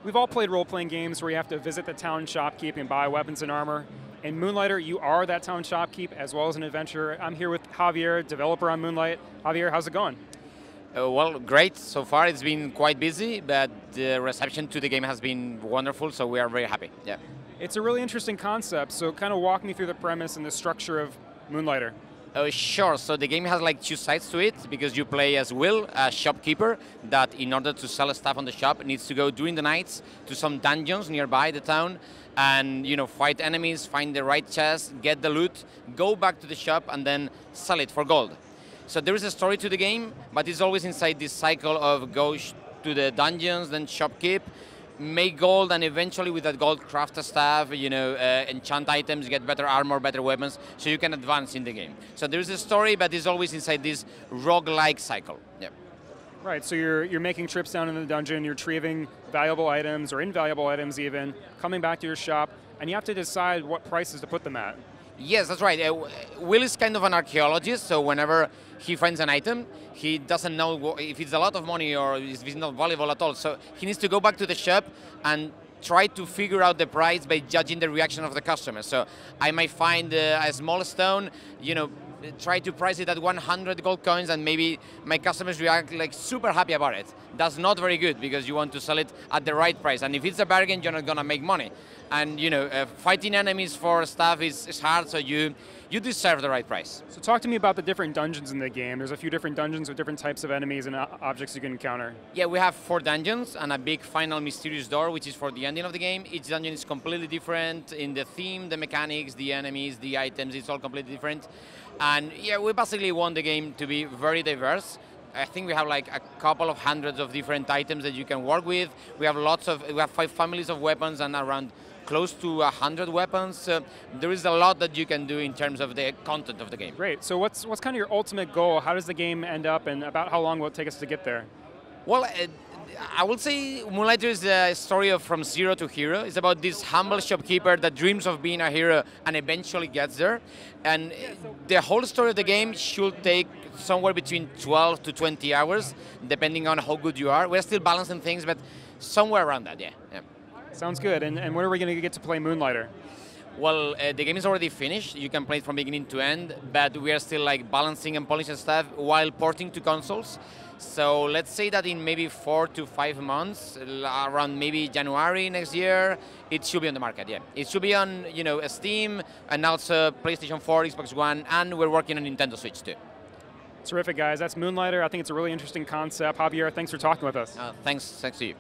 We've all played role-playing games where you have to visit the town shopkeep and buy weapons and armor. In Moonlighter, you are that town shopkeep as well as an adventurer. I'm here with Javier, developer on Moonlight. Javier, how's it going? Well, great. So far it's been quite busy, but the reception to the game has been wonderful, so we are very happy. Yeah. It's a really interesting concept, so kind of walk me through the premise and the structure of Moonlighter. Sure, so the game has like two sides to it, because you play as Will, a shopkeeper, that in order to sell stuff on the shop needs to go during the nights to some dungeons nearby the town and fight enemies, find the right chest, get the loot, go back to the shop and then sell it for gold. So there is a story to the game, but it's always inside this cycle of go to the dungeons, then shopkeep, make gold, and eventually with that gold craft stuff, enchant items, get better armor, better weapons, so you can advance in the game. So there is a story, but it's always inside this roguelike cycle. Yeah. Right, so you're making trips down in the dungeon, you're retrieving valuable items or invaluable items even, coming back to your shop, and you have to decide what prices to put them at. Yes, that's right. Will is kind of an archaeologist, so whenever he finds an item, he doesn't know if it's a lot of money or if it's not valuable at all. So he needs to go back to the shop and try to figure out the price by judging the reaction of the customer. So I might find a small stone, try to price it at 100 gold coins, and maybe my customers react like super happy about it. That's not very good, because you want to sell it at the right price. And if it's a bargain, you're not gonna make money. And fighting enemies for stuff is hard, so you deserve the right price. So talk to me about the different dungeons in the game. There's a few different dungeons with different types of enemies and objects you can encounter. Yeah, we have 4 dungeons and a big final mysterious door, which is for the ending of the game. Each dungeon is completely different in the theme, the mechanics, the enemies, the items, it's all completely different. And yeah, we basically want the game to be very diverse. I think we have like a couple of hundreds of different items that you can work with. We have 5 families of weapons and around close to 100 weapons. There is a lot that you can do in terms of the content of the game. Great. So what's kind of your ultimate goal? How does the game end up, and about how long will it take us to get there? Well, I would say Moonlighter is a story of from zero to hero. It's about this humble shopkeeper that dreams of being a hero and eventually gets there. And the whole story of the game should take somewhere between 12 to 20 hours, depending on how good you are. We're still balancing things, but somewhere around that, yeah. Sounds good. And when are we going to get to play Moonlighter? Well, the game is already finished. You can play it from beginning to end, but we are still like balancing and polishing stuff while porting to consoles. So let's say that in maybe 4 to 5 months, around maybe January next year, it should be on the market. Yeah, it should be on Steam and also PlayStation 4, Xbox One, and we're working on Nintendo Switch too. Terrific, guys. That's Moonlighter. I think it's a really interesting concept. Javier, thanks for talking with us. Thanks to you.